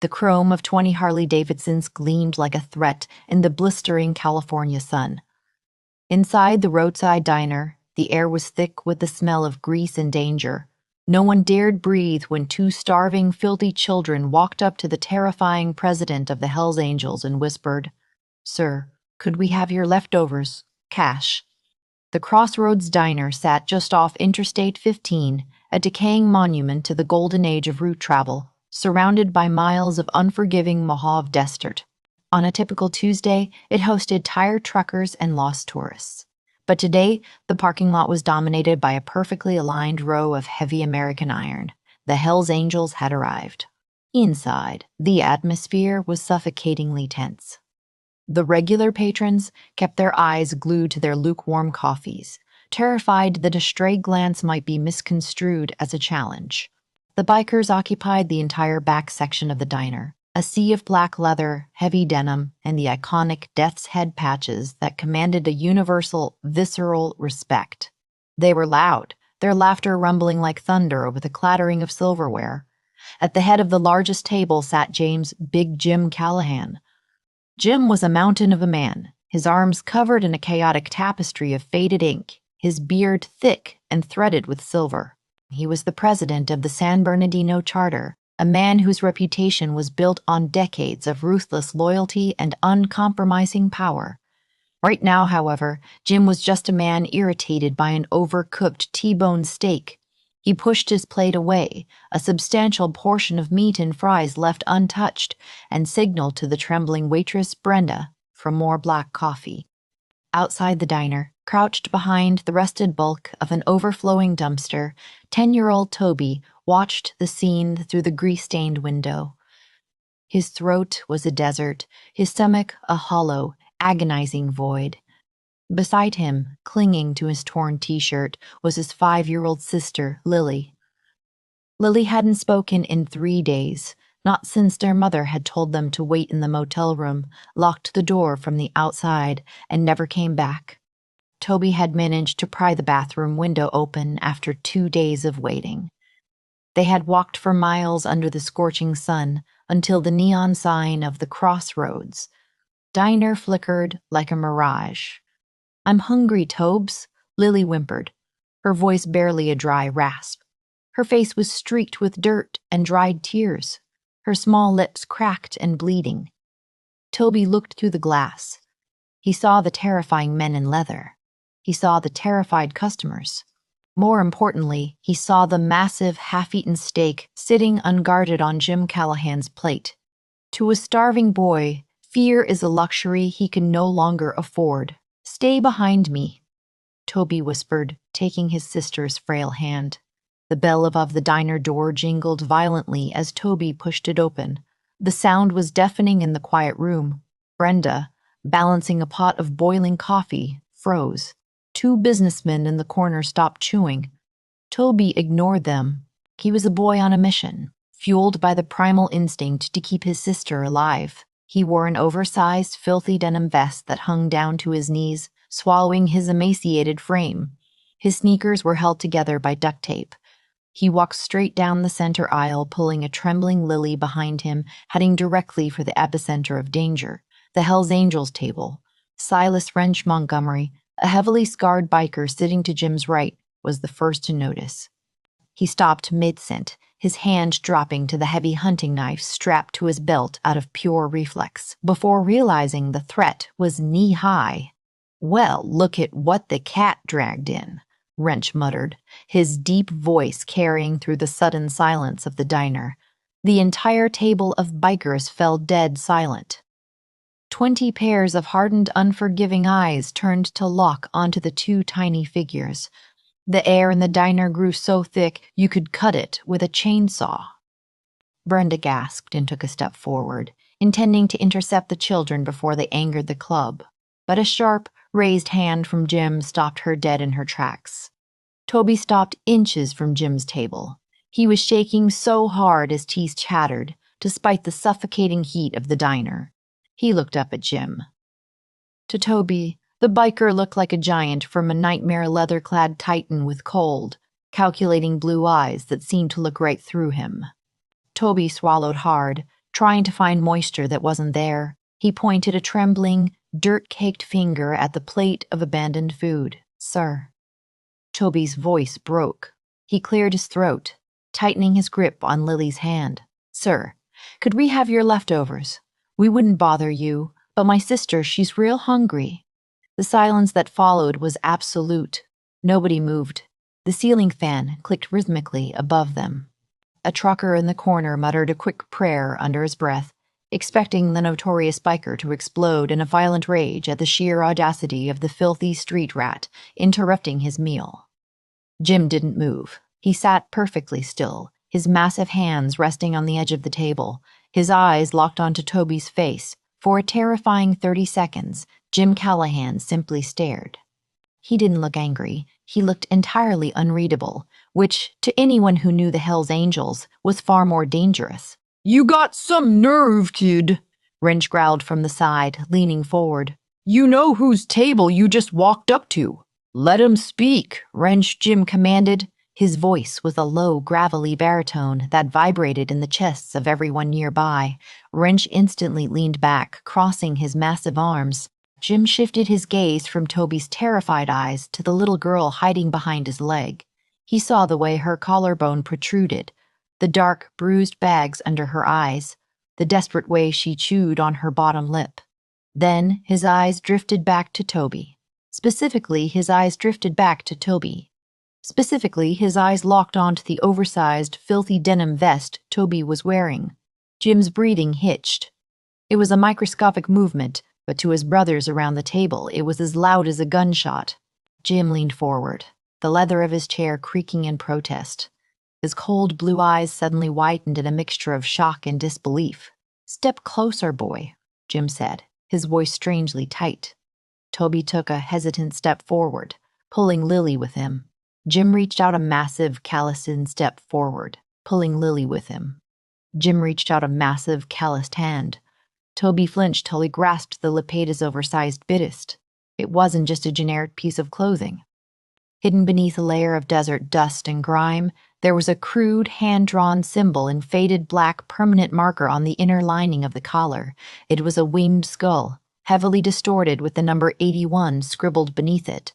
The chrome of 20 Harley-Davidsons gleamed like a threat in the blistering California sun. Inside the roadside diner, the air was thick with the smell of grease and danger. No one dared breathe when two starving, filthy children walked up to the terrifying president of the Hells Angels and whispered, "Sir, could we have your leftovers? Cash." The Crossroads Diner sat just off Interstate 15, a decaying monument to the golden age of route travel, surrounded by miles of unforgiving Mojave desert. On a typical Tuesday, it hosted tired truckers and lost tourists. But today, the parking lot was dominated by a perfectly aligned row of heavy American iron. The Hells Angels had arrived. Inside, the atmosphere was suffocatingly tense. The regular patrons kept their eyes glued to their lukewarm coffees, terrified that a stray glance might be misconstrued as a challenge. The bikers occupied the entire back section of the diner, a sea of black leather, heavy denim, and the iconic death's head patches that commanded a universal, visceral respect. They were loud, their laughter rumbling like thunder over the clattering of silverware. At the head of the largest table sat James "Big Jim" Callahan. Jim was a mountain of a man, his arms covered in a chaotic tapestry of faded ink, his beard thick and threaded with silver. He was the president of the San Bernardino Charter, a man whose reputation was built on decades of ruthless loyalty and uncompromising power. Right now, however, Jim was just a man irritated by an overcooked T-bone steak. He pushed his plate away, a substantial portion of meat and fries left untouched, and signaled to the trembling waitress, Brenda, for more black coffee. Outside the diner, crouched behind the rusted bulk of an overflowing dumpster, 10-year-old Toby watched the scene through the grease-stained window. His throat was a desert, his stomach a hollow, agonizing void. Beside him, clinging to his torn t-shirt, was his 5-year-old sister, Lily. Lily hadn't spoken in 3 days, not since their mother had told them to wait in the motel room, locked the door from the outside, and never came back. Toby had managed to pry the bathroom window open after 2 days of waiting. They had walked for miles under the scorching sun until the neon sign of the Crossroads Diner flickered like a mirage. "I'm hungry, Tobes," Lily whimpered, her voice barely a dry rasp. Her face was streaked with dirt and dried tears, her small lips cracked and bleeding. Toby looked through the glass. He saw the terrifying men in leather. He saw the terrified customers. More importantly, he saw the massive, half-eaten steak sitting unguarded on Jim Callahan's plate. To a starving boy, fear is a luxury he can no longer afford. "Stay behind me," Toby whispered, taking his sister's frail hand. The bell above the diner door jingled violently as Toby pushed it open. The sound was deafening in the quiet room. Brenda, balancing a pot of boiling coffee, froze. 2 businessmen in the corner stopped chewing. Toby ignored them. He was a boy on a mission, fueled by the primal instinct to keep his sister alive. He wore an oversized, filthy denim vest that hung down to his knees, swallowing his emaciated frame. His sneakers were held together by duct tape. He walked straight down the center aisle, pulling a trembling Lily behind him, heading directly for the epicenter of danger, the Hells Angels table. Silas Wrench Montgomery, a heavily scarred biker sitting to Jim's right, was the first to notice. He stopped mid-scent, his hand dropping to the heavy hunting knife strapped to his belt out of pure reflex, before realizing the threat was knee-high. "Well, look at what the cat dragged in," Wrench muttered, his deep voice carrying through the sudden silence of the diner. The entire table of bikers fell dead silent. 20 pairs of hardened, unforgiving eyes turned to lock onto the 2 tiny figures. The air in the diner grew so thick you could cut it with a chainsaw. Brenda gasped and took a step forward, intending to intercept the children before they angered the club. But a sharp, raised hand from Jim stopped her dead in her tracks. Toby stopped inches from Jim's table. He was shaking so hard his teeth chattered, despite the suffocating heat of the diner. He looked up at Jim. To Toby, the biker looked like a giant from a nightmare leather-clad titan with cold, calculating blue eyes that seemed to look right through him. Toby swallowed hard, trying to find moisture that wasn't there. He pointed a trembling, dirt-caked finger at the plate of abandoned food. "Sir." Toby's voice broke. He cleared his throat, tightening his grip on Lily's hand. "Sir, could we have your leftovers? We wouldn't bother you, but my sister, she's real hungry." The silence that followed was absolute. Nobody moved. The ceiling fan clicked rhythmically above them. A trucker in the corner muttered a quick prayer under his breath, expecting the notorious biker to explode in a violent rage at the sheer audacity of the filthy street rat interrupting his meal. Jim didn't move. He sat perfectly still, his massive hands resting on the edge of the table, his eyes locked onto Toby's face. For a terrifying 30 seconds, Jim Callahan simply stared. He didn't look angry. He looked entirely unreadable, which, to anyone who knew the Hells Angels, was far more dangerous. "You got some nerve, kid," Wrench growled from the side, leaning forward. "You know whose table you just walked up to." "Let him speak," Wrench Jim commanded. His voice was a low, gravelly baritone that vibrated in the chests of everyone nearby. Wrench instantly leaned back, crossing his massive arms. Jim shifted his gaze from Toby's terrified eyes to the little girl hiding behind his leg. He saw the way her collarbone protruded, the dark, bruised bags under her eyes, the desperate way she chewed on her bottom lip. Then his eyes drifted back to Toby. Specifically, his eyes locked onto the oversized, filthy denim vest Toby was wearing. Jim's breathing hitched. It was a microscopic movement, but to his brothers around the table, it was as loud as a gunshot. Jim leaned forward, the leather of his chair creaking in protest. His cold blue eyes suddenly whitened in a mixture of shock and disbelief. "Step closer, boy," Jim said, his voice strangely tight. Toby took a hesitant step forward, pulling Lily with him. Jim reached out a massive, calloused step forward, pulling Lily with him. Jim reached out a massive, calloused hand. Toby flinched till he grasped the Lepeda's oversized bidist. It wasn't just a generic piece of clothing. Hidden beneath a layer of desert dust and grime, there was a crude, hand-drawn symbol in faded black permanent marker on the inner lining of the collar. It was a winged skull, heavily distorted with the number 81 scribbled beneath it.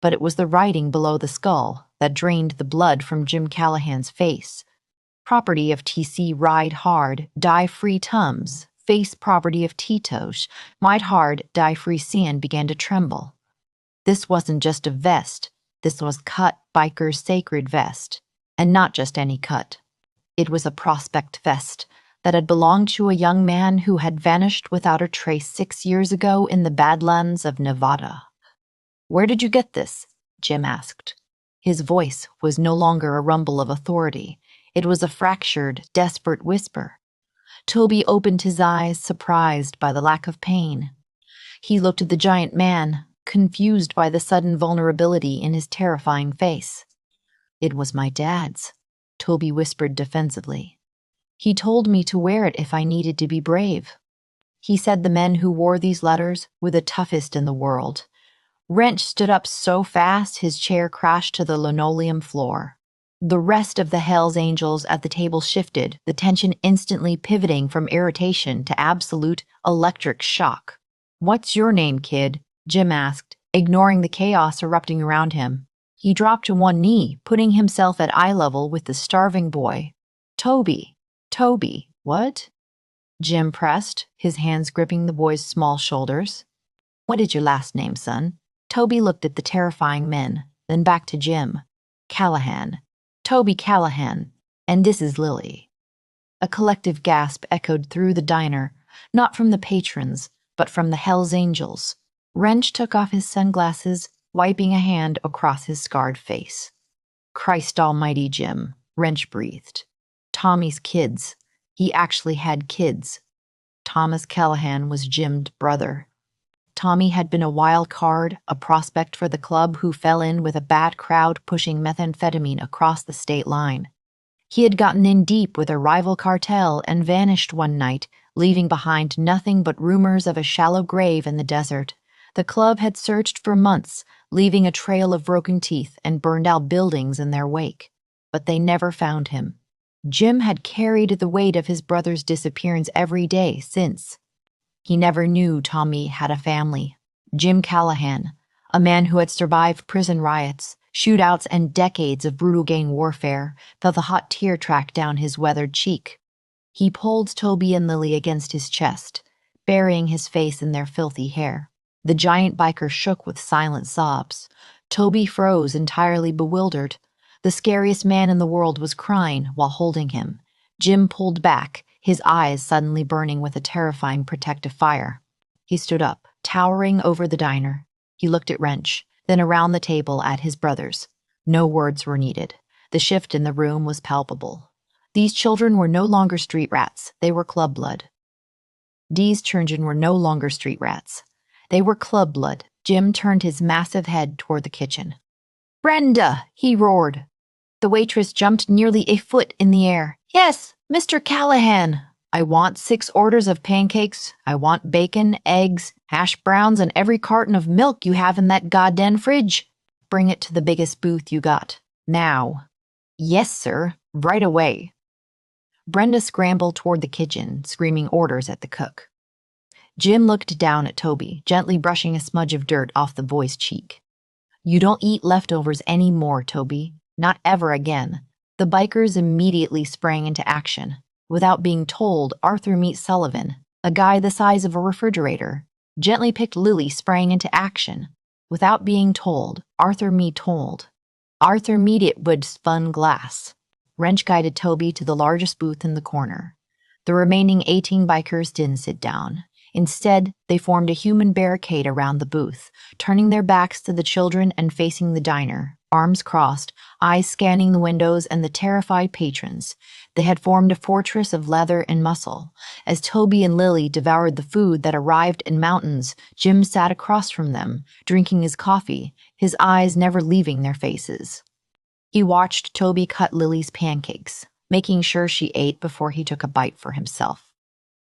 But it was the writing below the skull that drained the blood from Jim Callahan's face. Property of TC Ride Hard, Die Free Tums. Face property of Titosh. Might Hard, Die Free Sand began to tremble. This wasn't just a vest. This was cut biker's sacred vest. And not just any cut. It was a prospect vest that had belonged to a young man who had vanished without a trace 6 years ago in the Badlands of Nevada. "Where did you get this?" Jim asked. His voice was no longer a rumble of authority. It was a fractured, desperate whisper. Toby opened his eyes, surprised by the lack of pain. He looked at the giant man, confused by the sudden vulnerability in his terrifying face. "It was my dad's," Toby whispered defensively. "He told me to wear it if I needed to be brave." He said the men who wore these letters were the toughest in the world. Wrench stood up so fast his chair crashed to the linoleum floor. The rest of the Hells Angels at the table shifted, the tension instantly pivoting from irritation to absolute electric shock. "What's your name, kid?" Jim asked, ignoring the chaos erupting around him. He dropped to one knee, putting himself at eye level with the starving boy. "Toby. Toby. What?" Jim pressed, his hands gripping the boy's small shoulders. "What is your last name, son?" Toby looked at the terrifying men, then back to Jim. "Callahan. Toby Callahan. And this is Lily." A collective gasp echoed through the diner, not from the patrons, but from the Hells Angels. Wrench took off his sunglasses, wiping a hand across his scarred face. "Christ almighty, Jim," Wrench breathed. "Tommy's kids. He actually had kids." Thomas Callahan was Jim's brother. Tommy had been a wild card, a prospect for the club who fell in with a bad crowd pushing methamphetamine across the state line. He had gotten in deep with a rival cartel and vanished one night, leaving behind nothing but rumors of a shallow grave in the desert. The club had searched for months, leaving a trail of broken teeth and burned-out buildings in their wake. But they never found him. Jim had carried the weight of his brother's disappearance every day since. He never knew Tommy had a family. Jim Callahan, a man who had survived prison riots, shootouts, and decades of brutal gang warfare, felt a hot tear track down his weathered cheek. He pulled Toby and Lily against his chest, burying his face in their filthy hair. The giant biker shook with silent sobs. Toby froze, entirely bewildered. The scariest man in the world was crying while holding him. Jim pulled back, his eyes suddenly burning with a terrifying protective fire. He stood up, towering over the diner. He looked at Wrench, then around the table at his brothers. No words were needed. The shift in the room was palpable. These children were no longer street rats, they were club blood. These children were no longer street rats. They were club blood. Jim turned his massive head toward the kitchen. "Brenda!" he roared. The waitress jumped nearly a foot in the air. "Yes, Mr. Callahan. I want 6 orders of pancakes. I want bacon, eggs, hash browns, and every carton of milk you have in that goddamn fridge. Bring it to the biggest booth you got. Now." "Yes, sir. Right away." Brenda scrambled toward the kitchen, screaming orders at the cook. Jim looked down at Toby, gently brushing a smudge of dirt off the boy's cheek. "You don't eat leftovers anymore, Toby. Not ever again." The bikers immediately sprang into action. Without being told, Arthur Meat Sullivan, a guy the size of a refrigerator, gently picked Lily, sprang into action. Without being told, Arthur Meat told. Arthur Meat it would spun glass. Wrench guided Toby to the largest booth in the corner. The remaining 18 bikers didn't sit down. Instead, they formed a human barricade around the booth, turning their backs to the children and facing the diner, arms crossed, eyes scanning the windows and the terrified patrons. They had formed a fortress of leather and muscle. As Toby and Lily devoured the food that arrived in mountains, Jim sat across from them, drinking his coffee, his eyes never leaving their faces. He watched Toby cut Lily's pancakes, making sure she ate before he took a bite for himself.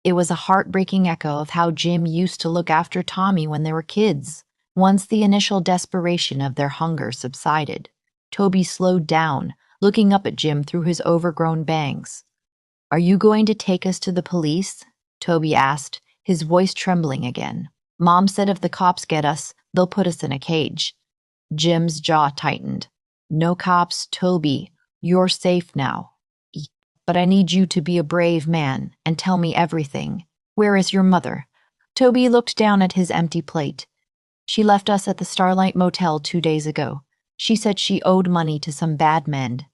It was a heartbreaking echo of how Jim used to look after Tommy when they were kids. Once the initial desperation of their hunger subsided, Toby slowed down, looking up at Jim through his overgrown bangs. "Are you going to take us to the police?" Toby asked, his voice trembling again. "Mom said if the cops get us, they'll put us in a cage." Jim's jaw tightened. "No cops, Toby. You're safe now. But I need you to be a brave man and tell me everything. Where is your mother?" Toby looked down at his empty plate. "She left us at the Starlight Motel 2 days ago. She said she owed money to some bad men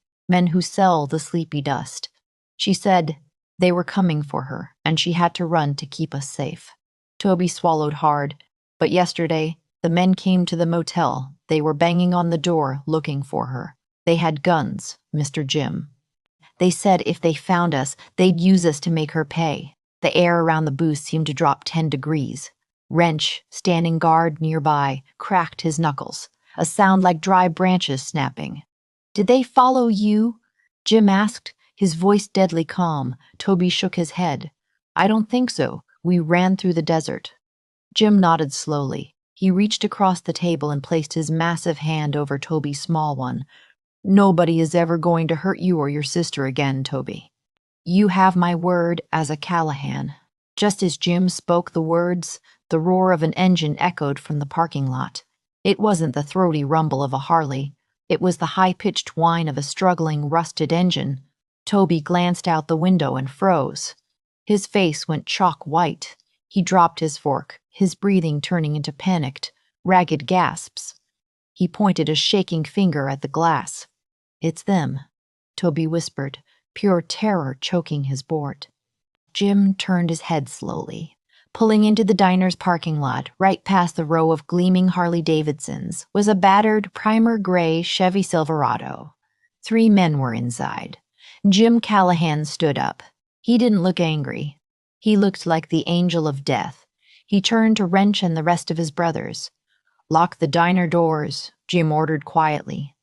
who sell the sleepy dust. She said they were coming for her, and she had to run to keep us safe." Toby swallowed hard. "But yesterday, the men came to the motel. They were banging on the door, looking for her. They had guns, Mr. Jim. They said if they found us, they'd use us to make her pay." The air around the booth seemed to drop 10 degrees. Wrench, standing guard nearby, cracked his knuckles, a sound like dry branches snapping. "Did they follow you?" Jim asked, his voice deadly calm. Toby shook his head. "I don't think so. We ran through the desert." Jim nodded slowly. He reached across the table and placed his massive hand over Toby's small one. "Nobody is ever going to hurt you or your sister again, Toby. You have my word as a Callahan." Just as Jim spoke the words, the roar of an engine echoed from the parking lot. It wasn't the throaty rumble of a Harley. It was the high-pitched whine of a struggling, rusted engine. Toby glanced out the window and froze. His face went chalk white. He dropped his fork, his breathing turning into panicked, ragged gasps. He pointed a shaking finger at the glass. "It's them," Toby whispered, pure terror choking his board. Jim turned his head slowly. Pulling into the diner's parking lot, right past the row of gleaming Harley-Davidsons, was a battered, primer-gray Chevy Silverado. 3 men were inside. Jim Callahan stood up. He didn't look angry. He looked like the angel of death. He turned to Wrench and the rest of his brothers. "Lock the diner doors," Jim ordered quietly.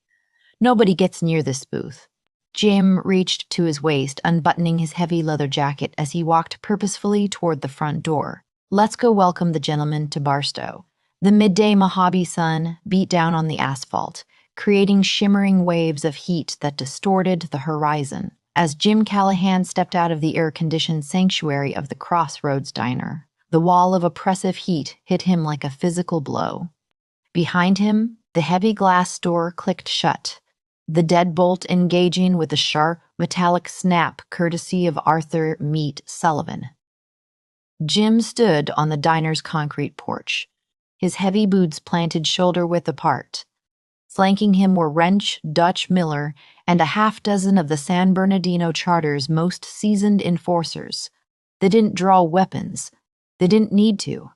"Nobody gets near this booth." Jim reached to his waist, unbuttoning his heavy leather jacket as he walked purposefully toward the front door. "Let's go welcome the gentleman to Barstow." The midday Mojave sun beat down on the asphalt, creating shimmering waves of heat that distorted the horizon. as Jim Callahan stepped out of the air-conditioned sanctuary of the Crossroads Diner. The wall of oppressive heat hit him like a physical blow. Behind him, the heavy glass door clicked shut, the deadbolt engaging with a sharp, metallic snap courtesy of Arthur "Meat" Sullivan. Jim stood on the diner's concrete porch, his heavy boots planted shoulder-width apart. Flanking him were Wrench, Dutch Miller, and a half-dozen of the San Bernardino Charter's most seasoned enforcers. They didn't draw weapons. They didn't need to.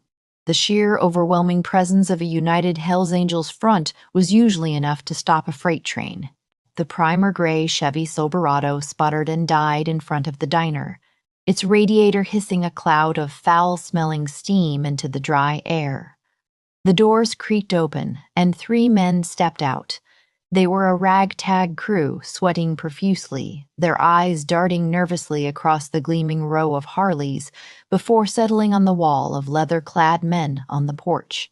The sheer, overwhelming presence of a united Hells Angels front was usually enough to stop a freight train. The primer gray Chevy Silverado sputtered and died in front of the diner, its radiator hissing a cloud of foul-smelling steam into the dry air. The doors creaked open, and 3 men stepped out. They were a ragtag crew, sweating profusely, their eyes darting nervously across the gleaming row of Harleys before settling on the wall of leather-clad men on the porch.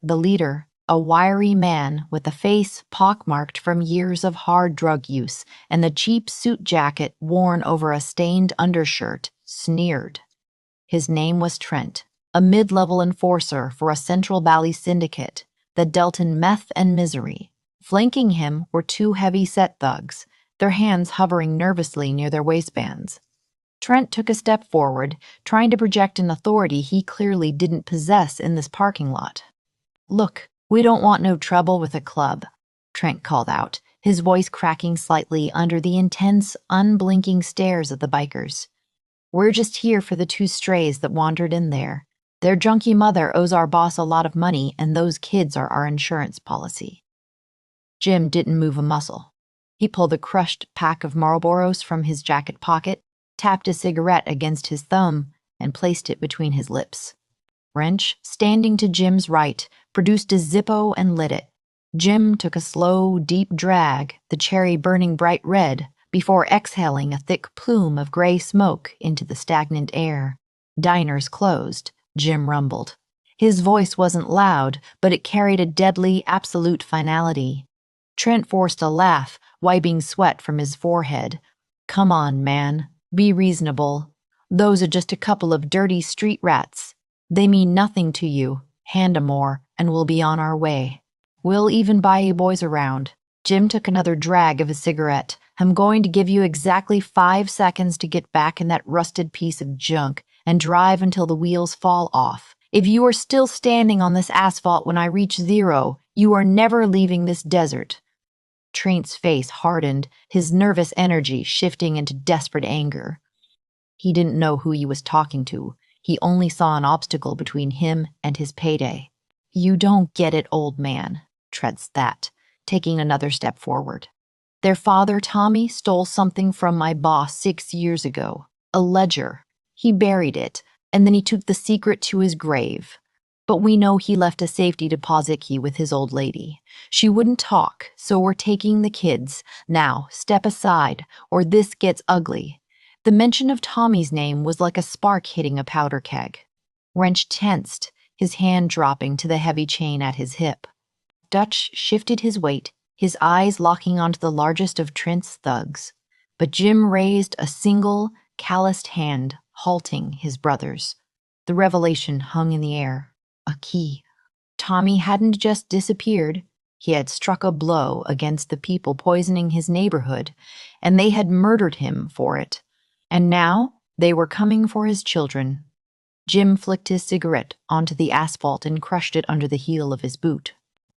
The leader, a wiry man with a face pockmarked from years of hard drug use and a cheap suit jacket worn over a stained undershirt, sneered. His name was Trent, a mid-level enforcer for a Central Valley syndicate that dealt in meth and misery. Flanking him were 2 heavy-set thugs, their hands hovering nervously near their waistbands. Trent took a step forward, trying to project an authority he clearly didn't possess in this parking lot. "Look, we don't want no trouble with the club," Trent called out, his voice cracking slightly under the intense, unblinking stares of the bikers. "We're just here for the 2 strays that wandered in there. Their junkie mother owes our boss a lot of money, and those kids are our insurance policy." Jim didn't move a muscle. He pulled a crushed pack of Marlboros from his jacket pocket, tapped a cigarette against his thumb, and placed it between his lips. Wrench, standing to Jim's right, produced a Zippo and lit it. Jim took a slow, deep drag, the cherry burning bright red, before exhaling a thick plume of gray smoke into the stagnant air. "Diners closed," Jim rumbled. His voice wasn't loud, but it carried a deadly, absolute finality. Trent forced a laugh, wiping sweat from his forehead. "Come on, man. Be reasonable. Those are just a couple of dirty street rats. They mean nothing to you. Hand 'em more, and we'll be on our way. We'll even buy you boys around." Jim took another drag of his cigarette. "I'm going to give you exactly 5 seconds to get back in that rusted piece of junk and drive until the wheels fall off. If you are still standing on this asphalt when I reach 0, you are never leaving this desert." Trent's face hardened, his nervous energy shifting into desperate anger. He didn't know who he was talking to. He only saw an obstacle between him and his payday. "You don't get it, old man," Trent spat, taking another step forward. "Their father, Tommy, stole something from my boss 6 years ago. A ledger. He buried it, and then he took the secret to his grave. But we know he left a safety deposit key with his old lady. She wouldn't talk, so we're taking the kids. Now, step aside, or this gets ugly." The mention of Tommy's name was like a spark hitting a powder keg. Wrench tensed, his hand dropping to the heavy chain at his hip. Dutch shifted his weight, his eyes locking onto the largest of Trent's thugs. But Jim raised a single, calloused hand, halting his brothers. The revelation hung in the air. A key. Tommy hadn't just disappeared. He had struck a blow against the people poisoning his neighborhood, and they had murdered him for it. And now they were coming for his children. Jim flicked his cigarette onto the asphalt and crushed it under the heel of his boot.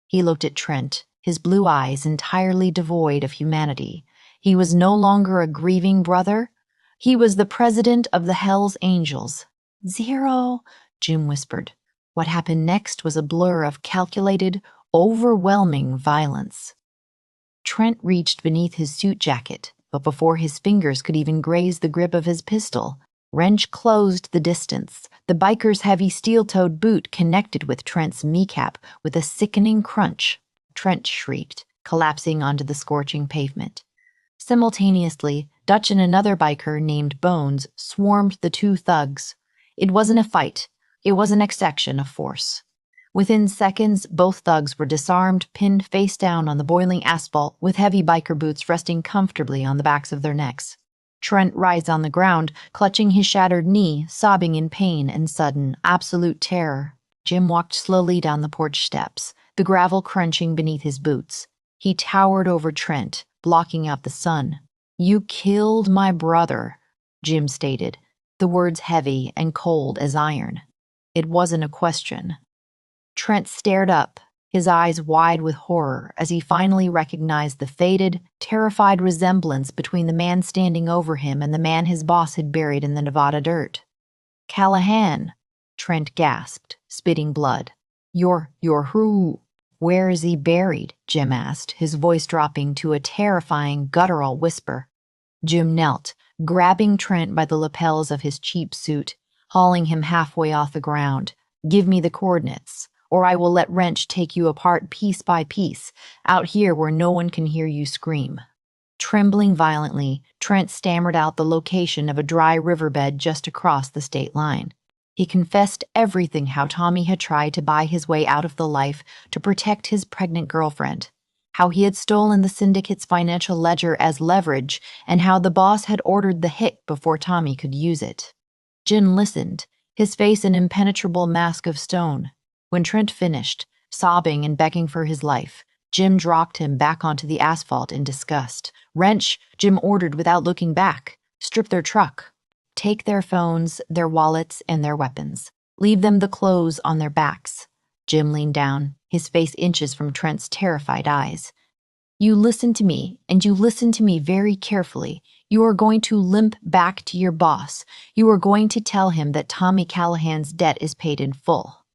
He looked at Trent, his blue eyes entirely devoid of humanity. He was no longer a grieving brother. He was the president of the Hells Angels. 0, Jim whispered. What happened next was a blur of calculated, overwhelming violence. Trent reached beneath his suit jacket, but before his fingers could even graze the grip of his pistol, Wrench closed the distance. The biker's heavy steel-toed boot connected with Trent's kneecap with a sickening crunch. Trent shrieked, collapsing onto the scorching pavement. Simultaneously, Dutch and another biker named Bones swarmed the 2 thugs. It wasn't a fight. It was an execution of force. Within seconds, both thugs were disarmed, pinned face down on the boiling asphalt, with heavy biker boots resting comfortably on the backs of their necks. Trent writhed on the ground, clutching his shattered knee, sobbing in pain and sudden, absolute terror. Jim walked slowly down the porch steps, the gravel crunching beneath his boots. He towered over Trent, blocking out the sun. "You killed my brother," Jim stated, the words heavy and cold as iron. It wasn't a question. Trent stared up, his eyes wide with horror as he finally recognized the faded, terrified resemblance between the man standing over him and the man his boss had buried in the Nevada dirt. "Callahan," Trent gasped, spitting blood. You're who? Where is he buried?" Jim asked, his voice dropping to a terrifying, guttural whisper. Jim knelt, grabbing Trent by the lapels of his cheap suit, hauling him halfway off the ground. "Give me the coordinates, or I will let Wrench take you apart piece by piece, out here where no one can hear you scream." Trembling violently, Trent stammered out the location of a dry riverbed just across the state line. He confessed everything: how Tommy had tried to buy his way out of the life to protect his pregnant girlfriend, how he had stolen the syndicate's financial ledger as leverage, and how the boss had ordered the hit before Tommy could use it. Jim listened, his face an impenetrable mask of stone. When Trent finished, sobbing and begging for his life, Jim dropped him back onto the asphalt in disgust. "Wrench," Jim ordered without looking back. "Strip their truck. Take their phones, their wallets, and their weapons. Leave them the clothes on their backs." Jim leaned down, his face inches from Trent's terrified eyes. "You listen to me, and you listen to me very carefully. You are going to limp back to your boss. You are going to tell him that Tommy Callahan's debt is paid in full.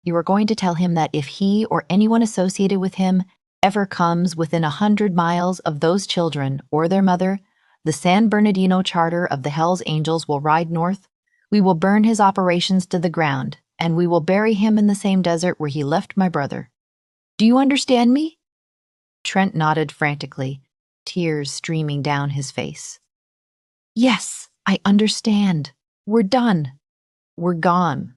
You are going to tell him that if he or anyone associated with him ever comes within 100 miles of those children or their mother, the San Bernardino charter of the Hells Angels will ride north. We will burn his operations to the ground, and we will bury him in the same desert where he left my brother. Do you understand me?" Trent nodded frantically, tears streaming down his face. "Yes, I understand. We're done. We're gone."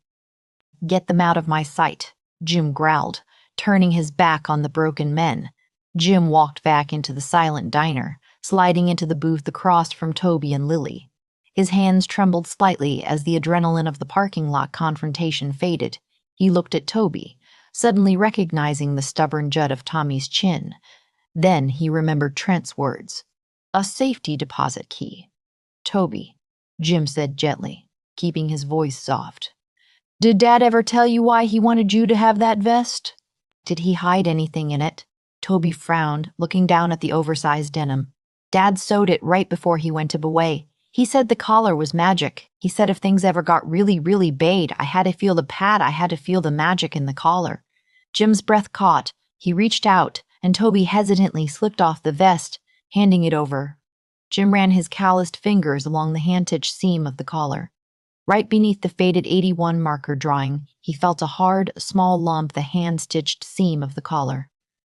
"Get them out of my sight," Jim growled, turning his back on the broken men. Jim walked back into the silent diner, sliding into the booth across from Toby and Lily. His hands trembled slightly as the adrenaline of the parking lot confrontation faded. He looked at Toby, suddenly recognizing the stubborn jut of Tommy's chin. Then he remembered Trent's words. "A safety deposit key." "Toby," Jim said gently, keeping his voice soft. "Did Dad ever tell you why he wanted you to have that vest?" "Did he hide anything in it?" Toby frowned, looking down at the oversized denim. "Dad sewed it right before he went away. He said the collar was magic. He said if things ever got really, really bad, I had to feel the pad, I had to feel the magic in the collar." Jim's breath caught. He reached out, and Toby hesitantly slipped off the vest, handing it over. Jim ran his calloused fingers along the hand-stitched seam of the collar. Right beneath the faded 81 marker drawing, he felt a hard, small lump the hand-stitched seam of the collar.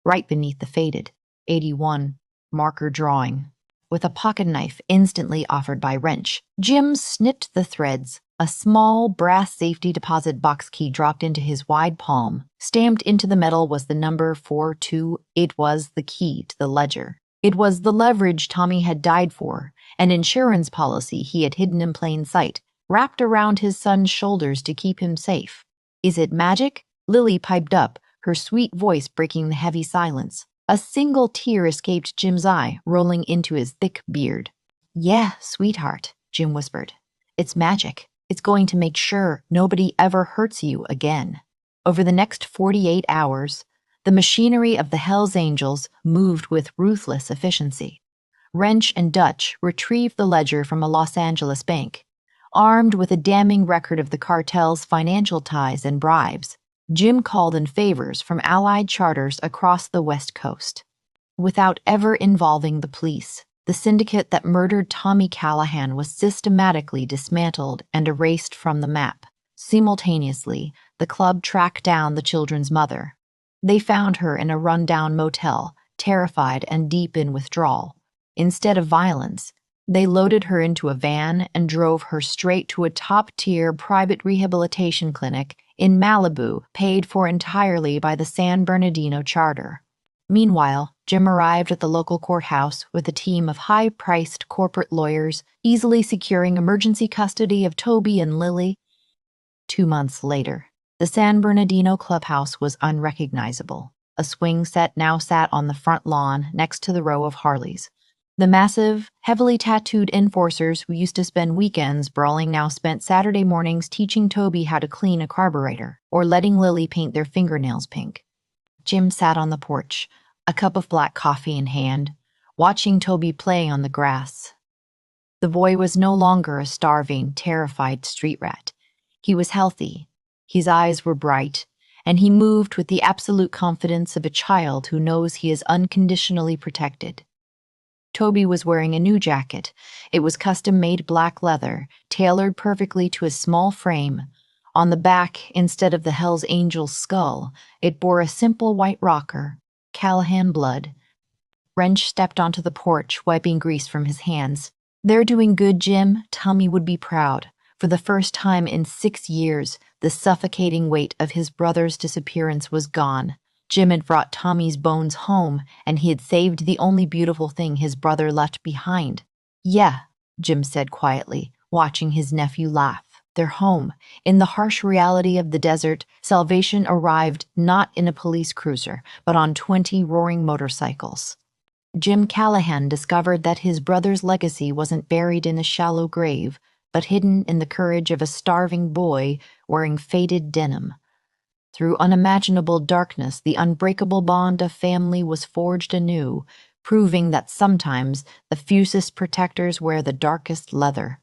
Right beneath the faded 81 marker drawing. With a pocket knife instantly offered by Wrench, Jim snipped the threads. A small brass safety deposit box key dropped into his wide palm. Stamped into the metal was the number 42. It was the key to the ledger. It was the leverage Tommy had died for, an insurance policy he had hidden in plain sight, wrapped around his son's shoulders to keep him safe. "Is it magic?" Lily piped up, her sweet voice breaking the heavy silence. A single tear escaped Jim's eye, rolling into his thick beard. "Yeah, sweetheart," Jim whispered. "It's magic. It's going to make sure nobody ever hurts you again." Over the next 48 hours, the machinery of the Hells Angels moved with ruthless efficiency. Wrench and Dutch retrieved the ledger from a Los Angeles bank. Armed with a damning record of the cartel's financial ties and bribes, Jim called in favors from allied charters across the West Coast. Without ever involving the police, the syndicate that murdered Tommy Callahan was systematically dismantled and erased from the map. Simultaneously, the club tracked down the children's mother. They found her in a rundown motel, terrified and deep in withdrawal. Instead of violence, they loaded her into a van and drove her straight to a top-tier private rehabilitation clinic in Malibu, paid for entirely by the San Bernardino charter. Meanwhile, Jim arrived at the local courthouse with a team of high-priced corporate lawyers, easily securing emergency custody of Toby and Lily. 2 months later, the San Bernardino clubhouse was unrecognizable. A swing set now sat on the front lawn next to the row of Harleys. The massive, heavily tattooed enforcers who used to spend weekends brawling now spent Saturday mornings teaching Toby how to clean a carburetor or letting Lily paint their fingernails pink. Jim sat on the porch, a cup of black coffee in hand, watching Toby play on the grass. The boy was no longer a starving, terrified street rat. He was healthy, his eyes were bright, and he moved with the absolute confidence of a child who knows he is unconditionally protected. Toby was wearing a new jacket. It was custom-made black leather, tailored perfectly to his small frame. On the back, instead of the Hell's Angel's skull, it bore a simple white rocker, Callahan blood. Wrench stepped onto the porch, wiping grease from his hands. "They're doing good, Jim. Tommy would be proud." For the first time in 6 years, the suffocating weight of his brother's disappearance was gone. Jim had brought Tommy's bones home, and he had saved the only beautiful thing his brother left behind. "Yeah," Jim said quietly, watching his nephew laugh. "They're home." In the harsh reality of the desert, salvation arrived not in a police cruiser, but on 20 roaring motorcycles. Jim Callahan discovered that his brother's legacy wasn't buried in a shallow grave, but hidden in the courage of a starving boy wearing faded denim. Through unimaginable darkness, the unbreakable bond of family was forged anew, proving that sometimes the fiercest protectors wear the darkest leather.